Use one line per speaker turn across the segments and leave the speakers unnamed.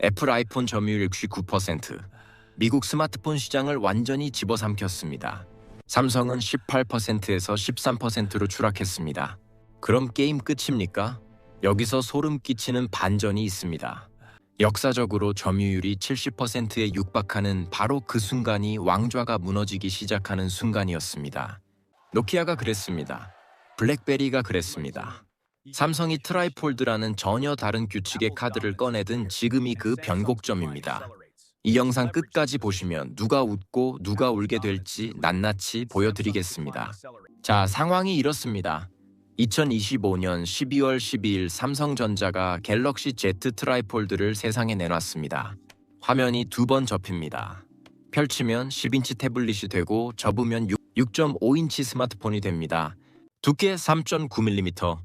애플 아이폰 점유율 69%. 미국 스마트폰 시장을 완전히 집어삼켰습니다. 삼성은 18%에서 13%로 추락했습니다. 그럼 게임 끝입니까? 여기서 소름 끼치는 반전이 있습니다. 역사적으로 점유율이 70%에 육박하는 바로 그 순간이 왕좌가 무너지기 시작하는 순간이었습니다. 노키아가 그랬습니다. 블랙베리가 그랬습니다. 삼성이 트라이폴드라는 전혀 다른 규칙의 카드를 꺼내든 지금이 그 변곡점입니다. 이 영상 끝까지 보시면 누가 웃고 누가 울게 될지 낱낱이 보여드리겠습니다. 자, 상황이 이렇습니다. 2025년 12월 12일 삼성전자가 갤럭시 Z 트라이폴드를 세상에 내놨습니다. 화면이 두 번 접힙니다. 펼치면 10인치 태블릿이 되고 접으면 6.5인치 스마트폰이 됩니다. 두께 3.9mm.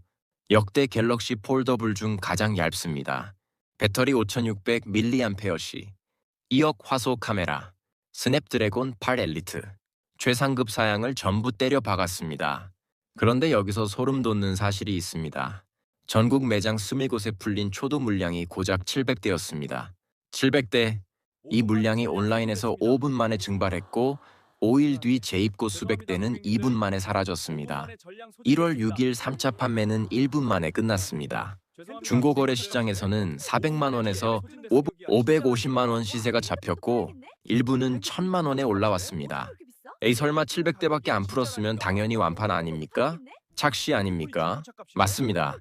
역대 갤럭시 폴더블 중 가장 얇습니다. 배터리 5600mAh. 2억 화소 카메라. 스냅드래곤 8 엘리트. 최상급 사양을 전부 때려 박았습니다. 그런데 여기서 소름 돋는 사실이 있습니다. 전국 매장 20곳에 풀린 초도 물량이 고작 700대였습니다. 700대. 이 물량이 온라인에서 5분 만에 증발했고 5일 뒤 재입고 수백 대는 2분 만에 사라졌습니다. 1월 6일 3차 판매는 1분 만에 끝났습니다. 중고거래 시장에서는 400만 원에서 550만 원 시세가 잡혔고 일부는 1000만 원에 올라왔습니다. 에이, 설마 700대밖에 안 풀었으면 당연히 완판 아닙니까? 착시 아닙니까? 맞습니다.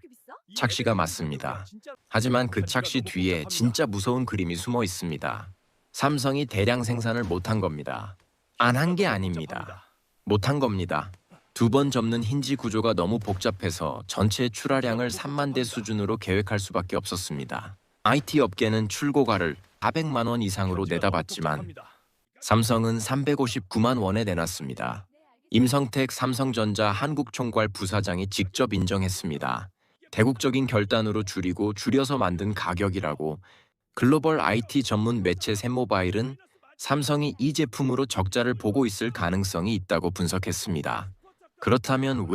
착시가 맞습니다. 하지만 그 착시 뒤에 진짜 무서운 그림이 숨어 있습니다. 삼성이 대량 생산을 못한 겁니다. 안 한 게 아닙니다. 못한 겁니다. 두 번 접는 힌지 구조가 너무 복잡해서 전체 출하량을 3만 대 수준으로 계획할 수밖에 없었습니다. IT 업계는 출고가를 400만 원 이상으로 내다봤지만 삼성은 359만 원에 내놨습니다. 임성택 삼성전자 한국총괄 부사장이 직접 인정했습니다. 대국적인 결단으로 줄여서 만든 가격이라고. 글로벌 IT 전문 매체 샘모바일은 삼성이 이 제품으로 적자를 보고 있을 가능성이 있다고 분석했습니다. 그렇다면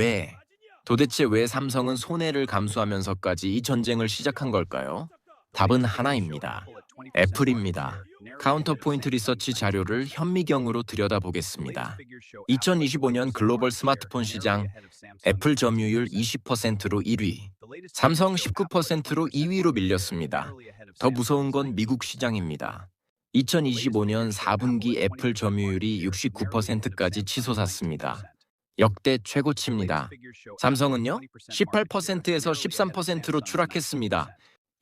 도대체 왜 삼성은 손해를 감수하면서까지 이 전쟁을 시작한 걸까요? 답은 하나입니다. 애플입니다. 카운터포인트 리서치 자료를 현미경으로 들여다보겠습니다. 2025년 글로벌 스마트폰 시장 애플 점유율 20%로 1위, 삼성 19%로 2위로 밀렸습니다. 더 무서운 건 미국 시장입니다. 2025년 4분기 애플 점유율이 69%까지 치솟았습니다. 역대 최고치입니다. 삼성은요? 18%에서 13%로 추락했습니다.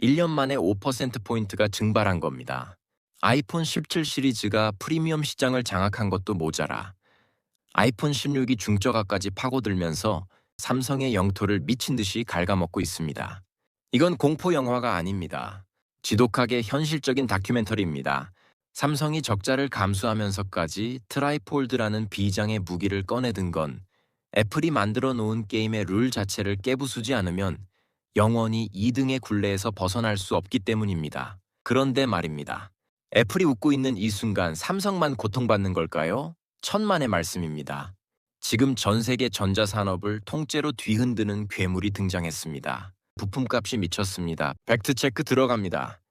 1년 만에 5%포인트가 증발한 겁니다. 아이폰 17 시리즈가 프리미엄 시장을 장악한 것도 모자라 아이폰 16이 중저가까지 파고들면서 삼성의 영토를 미친 듯이 갉아먹고 있습니다. 이건 공포 영화가 아닙니다. 지독하게 현실적인 다큐멘터리입니다. 삼성이 적자를 감수하면서까지 트라이폴드라는 비장의 무기를 꺼내든 건 애플이 만들어 놓은 게임의 룰 자체를 깨부수지 않으면 영원히 2등의 굴레에서 벗어날 수 없기 때문입니다. 그런데 말입니다. 애플이 웃고 있는 이 순간 삼성만 고통받는 걸까요? 천만의 말씀입니다. 지금 전 세계 전자산업을 통째로 뒤흔드는 괴물이 등장했습니다. 부품값이 미쳤습니다. 팩트체크 들어갑니다.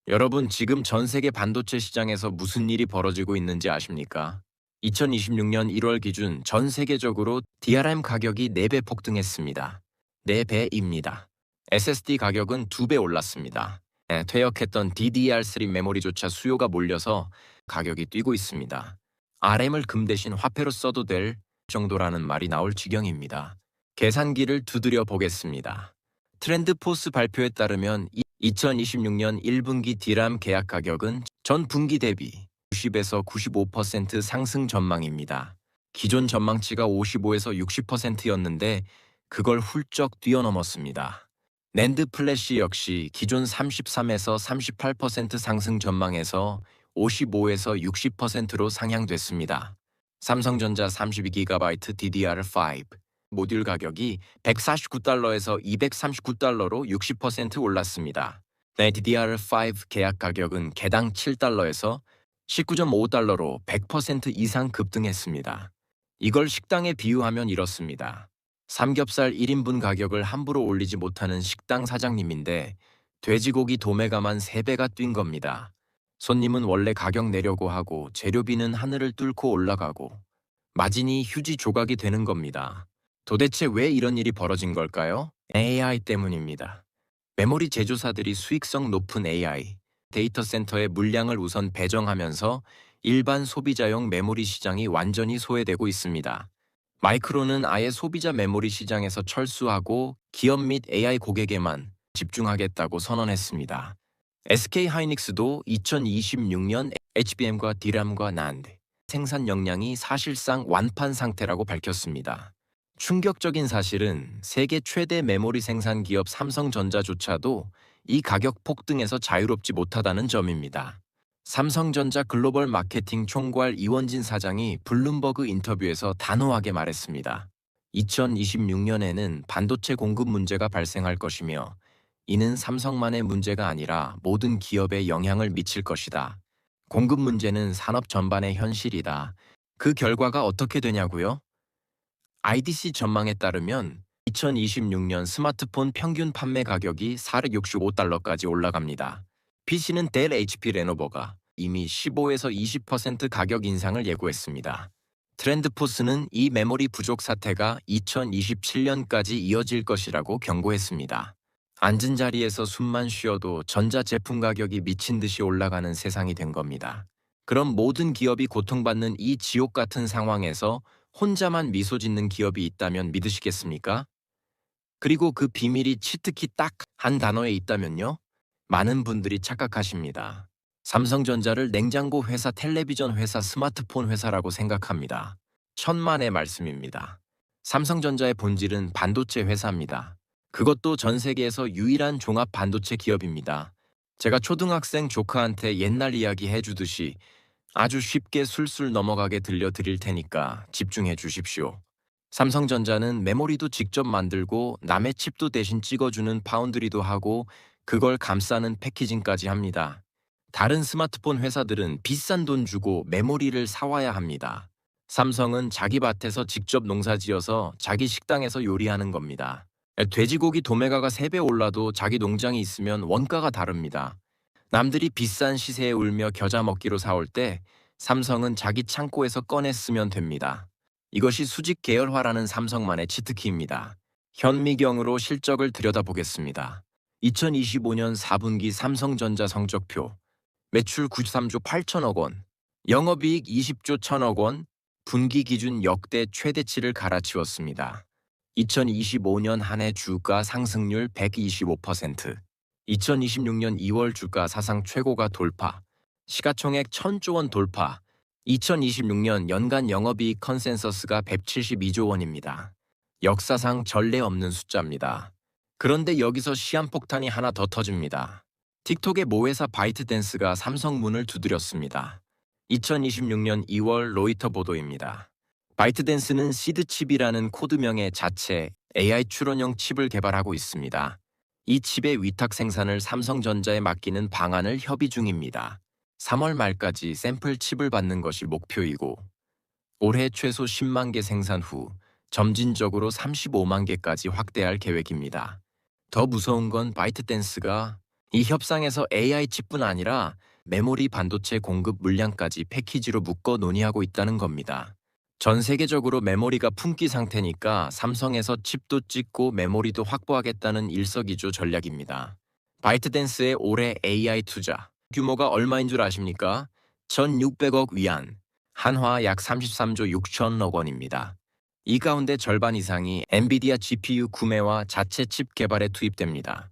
여러분, 지금 전 세계 반도체 시장에서 무슨 일이 벌어지고 있는지 아십니까? 2026년 1월 기준 전 세계적으로 DRAM 가격이 4배 폭등했습니다. 4배입니다. SSD 가격은 2배 올랐습니다. 퇴역했던 DDR3 메모리조차 수요가 몰려서 가격이 뛰고 있습니다. RM을 금 대신 화폐로 써도 될 정도라는 말이 나올 지경입니다. 계산기를 두드려 보겠습니다. 트렌드포스 발표에 따르면 2026년 1분기 DRAM 계약 가격은 전 분기 대비 90에서 95% 상승 전망입니다. 기존 전망치가 55에서 60%였는데 그걸 훌쩍 뛰어넘었습니다. 낸드 플래시 역시 기존 33에서 38% 상승 전망에서 55에서 60%로 상향됐습니다. 삼성전자 32GB DDR5 모듈 가격이 149달러에서 239달러로 60% 올랐습니다. DDR5 계약 가격은 개당 7달러에서 19.5달러로 100% 이상 급등했습니다. 이걸 식당에 비유하면 이렇습니다. 삼겹살 1인분 가격을 함부로 올리지 못하는 식당 사장님인데 돼지고기 도매가만 3배가 뛴 겁니다. 손님은 원래 가격 내려고 하고 재료비는 하늘을 뚫고 올라가고 마진이 휴지 조각이 되는 겁니다. 도대체 왜 이런 일이 벌어진 걸까요? AI 때문입니다. 메모리 제조사들이 수익성 높은 AI, 데이터 센터의 물량을 우선 배정하면서 일반 소비자용 메모리 시장이 완전히 소외되고 있습니다. 마이크론은 아예 소비자 메모리 시장에서 철수하고 기업 및 AI 고객에만 집중하겠다고 선언했습니다. SK 하이닉스도 2026년 HBM과 D램과 NAND 생산 역량이 사실상 완판 상태라고 밝혔습니다. 충격적인 사실은 세계 최대 메모리 생산 기업 삼성전자조차도 이 가격 폭등에서 자유롭지 못하다는 점입니다. 삼성전자 글로벌 마케팅 총괄 이원진 사장이 블룸버그 인터뷰에서 단호하게 말했습니다. 2026년에는 반도체 공급 문제가 발생할 것이며 이는 삼성만의 문제가 아니라 모든 기업에 영향을 미칠 것이다. 공급 문제는 산업 전반의 현실이다. 그 결과가 어떻게 되냐고요? IDC 전망에 따르면 2026년 스마트폰 평균 판매 가격이 465달러까지 올라갑니다. PC는 델 HP 레노버가 이미 15에서 20% 가격 인상을 예고했습니다. 트렌드포스는 이 메모리 부족 사태가 2027년까지 이어질 것이라고 경고했습니다. 앉은 자리에서 숨만 쉬어도 전자제품 가격이 미친 듯이 올라가는 세상이 된 겁니다. 그럼 모든 기업이 고통받는 이 지옥 같은 상황에서 혼자만 미소 짓는 기업이 있다면 믿으시겠습니까? 그리고 그 비밀이 치트키 딱 한 단어에 있다면요? 많은 분들이 착각하십니다. 삼성전자를 냉장고 회사, 텔레비전 회사, 스마트폰 회사라고 생각합니다. 천만의 말씀입니다. 삼성전자의 본질은 반도체 회사입니다. 그것도 전 세계에서 유일한 종합 반도체 기업입니다. 제가 초등학생 조카한테 옛날 이야기 해주듯이 아주 쉽게 술술 넘어가게 들려드릴 테니까 집중해 주십시오. 삼성전자는 메모리도 직접 만들고 남의 칩도 대신 찍어주는 파운드리도 하고 그걸 감싸는 패키징까지 합니다. 다른 스마트폰 회사들은 비싼 돈 주고 메모리를 사와야 합니다. 삼성은 자기 밭에서 직접 농사지어서 자기 식당에서 요리하는 겁니다. 돼지고기 도매가가 3배 올라도 자기 농장이 있으면 원가가 다릅니다. 남들이 비싼 시세에 울며 겨자 먹기로 사올 때 삼성은 자기 창고에서 꺼내 쓰면 됩니다. 이것이 수직 계열화라는 삼성만의 치트키입니다. 현미경으로 실적을 들여다보겠습니다. 2025년 4분기 삼성전자 성적표. 매출 93조 8천억 원, 영업이익 20조 1천억 원, 분기 기준 역대 최대치를 갈아치웠습니다. 2025년 한 해 주가 상승률 125%, 2026년 2월 주가 사상 최고가 돌파, 시가총액 1,000조 원 돌파, 2026년 연간 영업이익 컨센서스가 172조 원입니다. 역사상 전례 없는 숫자입니다. 그런데 여기서 시한폭탄이 하나 더 터집니다. 틱톡의 모회사 바이트댄스가 삼성 문을 두드렸습니다. 2026년 2월 로이터 보도입니다. 바이트댄스는 시드칩이라는 코드명의 자체 AI 추론형 칩을 개발하고 있습니다. 이 칩의 위탁 생산을 삼성전자에 맡기는 방안을 협의 중입니다. 3월 말까지 샘플 칩을 받는 것이 목표이고 올해 최소 10만 개 생산 후 점진적으로 35만 개까지 확대할 계획입니다. 더 무서운 건 바이트댄스가 이 협상에서 AI 칩뿐 아니라 메모리 반도체 공급 물량까지 패키지로 묶어 논의하고 있다는 겁니다. 전 세계적으로 메모리가 품귀 상태니까 삼성에서 칩도 찍고 메모리도 확보하겠다는 일석이조 전략입니다. 바이트댄스의 올해 AI 투자 규모가 얼마인 줄 아십니까? 1,600억 위안, 한화 약 33조 6천억 원입니다. 이 가운데 절반 이상이 엔비디아 GPU 구매와 자체 칩 개발에 투입됩니다.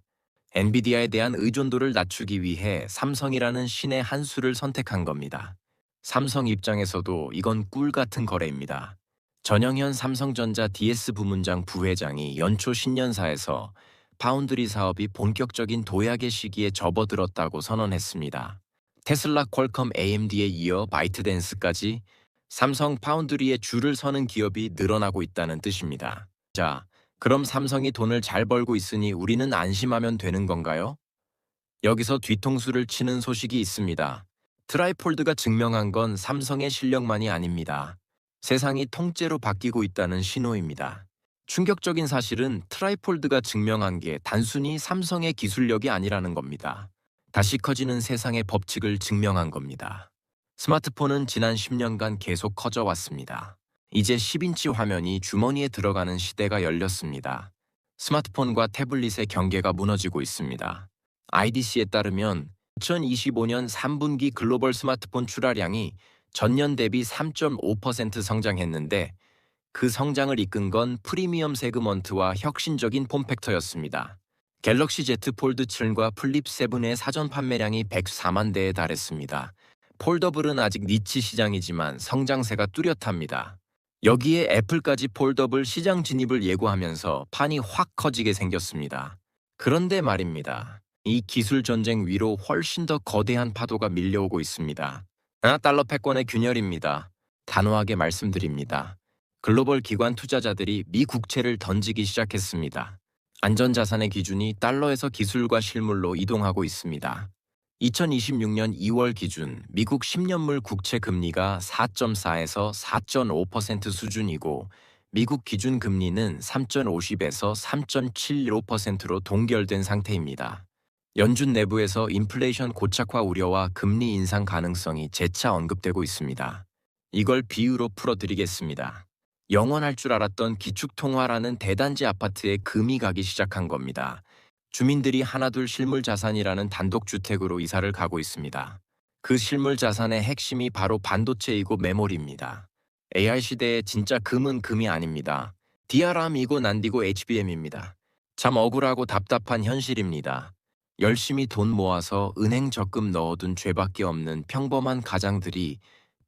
엔비디아에 대한 의존도를 낮추기 위해 삼성이라는 신의 한 수를 선택한 겁니다. 삼성 입장에서도 이건 꿀 같은 거래입니다. 전영현 삼성전자 DS 부문장 부회장이 연초 신년사에서 파운드리 사업이 본격적인 도약의 시기에 접어들었다고 선언했습니다. 테슬라, 퀄컴, AMD에 이어 바이트댄스까지 삼성 파운드리에 줄을 서는 기업이 늘어나고 있다는 뜻입니다. 자, 그럼 삼성이 돈을 잘 벌고 있으니 우리는 안심하면 되는 건가요? 여기서 뒤통수를 치는 소식이 있습니다. 트라이폴드가 증명한 건 삼성의 실력만이 아닙니다. 세상이 통째로 바뀌고 있다는 신호입니다. 충격적인 사실은 트라이폴드가 증명한 게 단순히 삼성의 기술력이 아니라는 겁니다. 다시 커지는 세상의 법칙을 증명한 겁니다. 스마트폰은 지난 10년간 계속 커져 왔습니다. 이제 10인치 화면이 주머니에 들어가는 시대가 열렸습니다. 스마트폰과 태블릿의 경계가 무너지고 있습니다. IDC에 따르면 2025년 3분기 글로벌 스마트폰 출하량이 전년 대비 3.5% 성장했는데 그 성장을 이끈 건 프리미엄 세그먼트와 혁신적인 폼팩터였습니다. 갤럭시 Z 폴드 7과 플립 7의 사전 판매량이 104만 대에 달했습니다. 폴더블은 아직 니치 시장이지만 성장세가 뚜렷합니다. 여기에 애플까지 폴더블 시장 진입을 예고하면서 판이 확 커지게 생겼습니다. 그런데 말입니다. 이 기술 전쟁 위로 훨씬 더 거대한 파도가 밀려오고 있습니다. 달러 패권의 균열입니다. 단호하게 말씀드립니다. 글로벌 기관 투자자들이 미 국채를 던지기 시작했습니다. 안전자산의 기준이 달러에서 기술과 실물로 이동하고 있습니다. 2026년 2월 기준 미국 10년물 국채 금리가 4.4에서 4.5% 수준이고 미국 기준 금리는 3.50에서 3.75%로 동결된 상태입니다. 연준 내부에서 인플레이션 고착화 우려와 금리 인상 가능성이 재차 언급되고 있습니다. 이걸 비유로 풀어드리겠습니다. 영원할 줄 알았던 기축통화라는 대단지 아파트에 금이 가기 시작한 겁니다. 주민들이 하나둘 실물자산이라는 단독주택으로 이사를 가고 있습니다. 그 실물자산의 핵심이 바로 반도체이고 메모리입니다. AI 시대의 진짜 금은 금이 아닙니다. DRAM이고 난디고 HBM입니다. 참 억울하고 답답한 현실입니다. 열심히 돈 모아서 은행 적금 넣어둔 죄밖에 없는 평범한 가장들이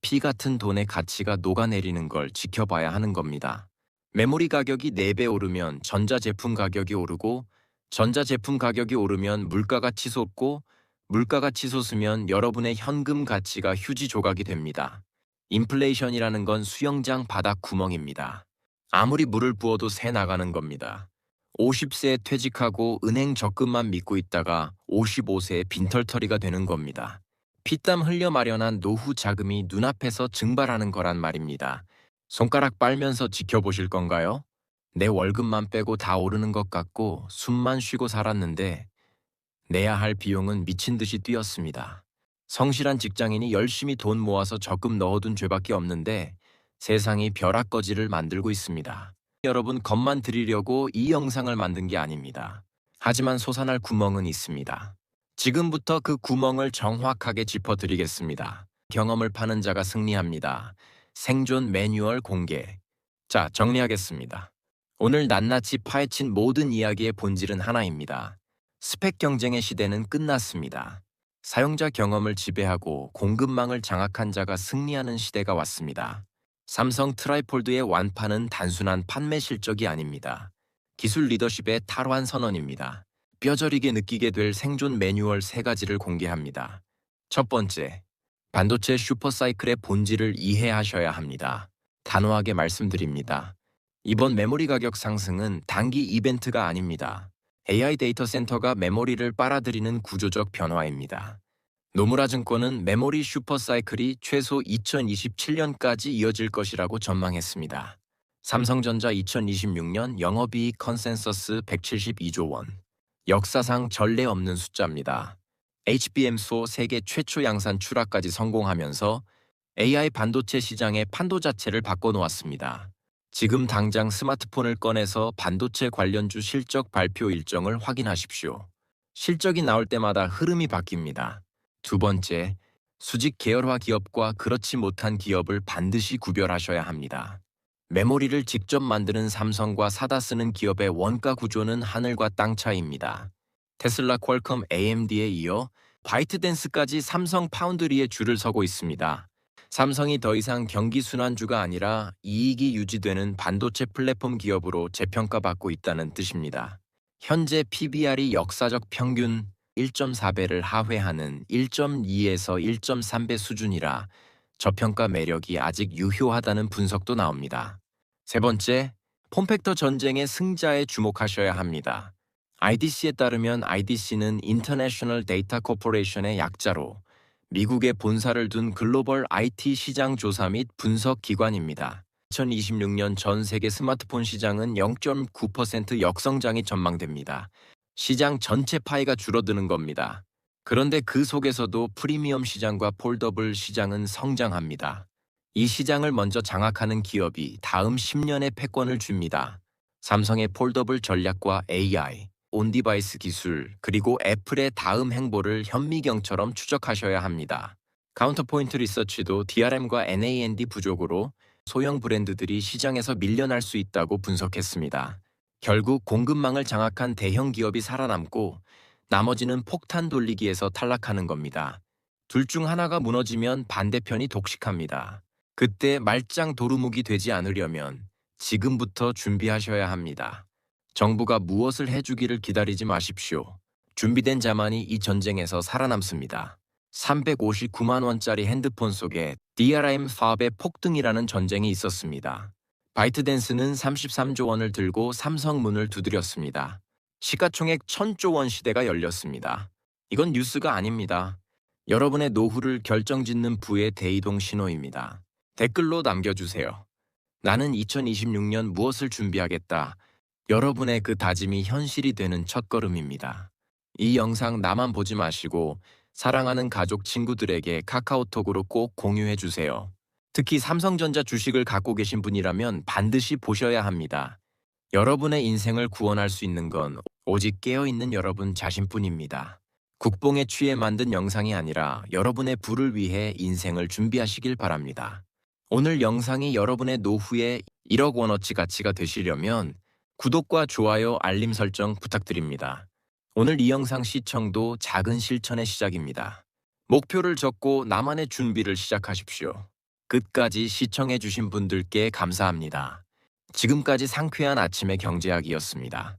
피 같은 돈의 가치가 녹아내리는 걸 지켜봐야 하는 겁니다. 메모리 가격이 4배 오르면 전자제품 가격이 오르고 전자제품 가격이 오르면 물가가 치솟고 물가가 치솟으면 여러분의 현금 가치가 휴지 조각이 됩니다. 인플레이션이라는 건 수영장 바닥 구멍입니다. 아무리 물을 부어도 새 나가는 겁니다. 50세에 퇴직하고 은행 적금만 믿고 있다가 55세에 빈털터리가 되는 겁니다. 피땀 흘려 마련한 노후 자금이 눈앞에서 증발하는 거란 말입니다. 손가락 빨면서 지켜보실 건가요? 내 월급만 빼고 다 오르는 것 같고 숨만 쉬고 살았는데 내야 할 비용은 미친 듯이 뛰었습니다. 성실한 직장인이 열심히 돈 모아서 적금 넣어둔 죄밖에 없는데 세상이 벼락거지를 만들고 있습니다. 여러분 겁만 드리려고 이 영상을 만든 게 아닙니다. 하지만 솟아날 구멍은 있습니다. 지금부터 그 구멍을 정확하게 짚어드리겠습니다. 경험을 파는 자가 승리합니다. 생존 매뉴얼 공개. 자, 정리하겠습니다. 오늘 낱낱이 파헤친 모든 이야기의 본질은 하나입니다. 스펙 경쟁의 시대는 끝났습니다. 사용자 경험을 지배하고 공급망을 장악한 자가 승리하는 시대가 왔습니다. 삼성 트라이폴드의 완판은 단순한 판매 실적이 아닙니다. 기술 리더십의 탈환 선언입니다. 뼈저리게 느끼게 될 생존 매뉴얼 3가지를 공개합니다. 첫 번째, 반도체 슈퍼사이클의 본질을 이해하셔야 합니다. 단호하게 말씀드립니다. 이번 메모리 가격 상승은 단기 이벤트가 아닙니다. AI 데이터 센터가 메모리를 빨아들이는 구조적 변화입니다. 노무라 증권은 메모리 슈퍼사이클이 최소 2027년까지 이어질 것이라고 전망했습니다. 삼성전자 2026년 영업이익 컨센서스 172조 원. 역사상 전례 없는 숫자입니다. HBM4 세계 최초 양산 출하까지 성공하면서 AI 반도체 시장의 판도 자체를 바꿔놓았습니다. 지금 당장 스마트폰을 꺼내서 반도체 관련주 실적 발표 일정을 확인하십시오. 실적이 나올 때마다 흐름이 바뀝니다. 두 번째, 수직 계열화 기업과 그렇지 못한 기업을 반드시 구별하셔야 합니다. 메모리를 직접 만드는 삼성과 사다 쓰는 기업의 원가 구조는 하늘과 땅 차이입니다. 테슬라, 퀄컴, AMD에 이어 바이트댄스까지 삼성 파운드리에 줄을 서고 있습니다. 삼성이 더 이상 경기 순환주가 아니라 이익이 유지되는 반도체 플랫폼 기업으로 재평가받고 있다는 뜻입니다. 현재 PBR이 역사적 평균 1.4배를 하회하는 1.2에서 1.3배 수준이라 저평가 매력이 아직 유효하다는 분석도 나옵니다. 세 번째, 폼팩터 전쟁의 승자에 주목하셔야 합니다. IDC에 따르면 IDC는 International Data Corporation의 약자로 미국에 본사를 둔 글로벌 IT 시장 조사 및 분석 기관입니다. 2026년 전 세계 스마트폰 시장은 0.9% 역성장이 전망됩니다. 시장 전체 파이가 줄어드는 겁니다. 그런데 그 속에서도 프리미엄 시장과 폴더블 시장은 성장합니다. 이 시장을 먼저 장악하는 기업이 다음 10년의 패권을 줍니다. 삼성의 폴더블 전략과 AI, 온디바이스 기술, 그리고 애플의 다음 행보를 현미경처럼 추적하셔야 합니다. 카운터포인트 리서치도 DRM과 NAND 부족으로 소형 브랜드들이 시장에서 밀려날 수 있다고 분석했습니다. 결국 공급망을 장악한 대형 기업이 살아남고 나머지는 폭탄 돌리기에서 탈락하는 겁니다. 둘 중 하나가 무너지면 반대편이 독식합니다. 그때 말짱 도루묵이 되지 않으려면 지금부터 준비하셔야 합니다. 정부가 무엇을 해주기를 기다리지 마십시오. 준비된 자만이 이 전쟁에서 살아남습니다. 359만 원짜리 핸드폰 속에 DRM 사업의 폭등이라는 전쟁이 있었습니다. 바이트댄스는 33조 원을 들고 삼성 문을 두드렸습니다. 시가총액 1000조 원 시대가 열렸습니다. 이건 뉴스가 아닙니다. 여러분의 노후를 결정짓는 부의 대이동 신호입니다. 댓글로 남겨주세요. 나는 2026년 무엇을 준비하겠다. 여러분의 그 다짐이 현실이 되는 첫걸음입니다. 이 영상 나만 보지 마시고 사랑하는 가족 친구들에게 카카오톡으로 꼭 공유해주세요. 특히 삼성전자 주식을 갖고 계신 분이라면 반드시 보셔야 합니다. 여러분의 인생을 구원할 수 있는 건 오직 깨어있는 여러분 자신뿐입니다. 국뽕에 취해 만든 영상이 아니라 여러분의 부를 위해 인생을 준비하시길 바랍니다. 오늘 영상이 여러분의 노후에 1억 원어치 가치가 되시려면 구독과 좋아요, 알림 설정 부탁드립니다. 오늘 이 영상 시청도 작은 실천의 시작입니다. 목표를 적고 나만의 준비를 시작하십시오. 끝까지 시청해주신 분들께 감사합니다. 지금까지 상쾌한 아침의 경제학이었습니다.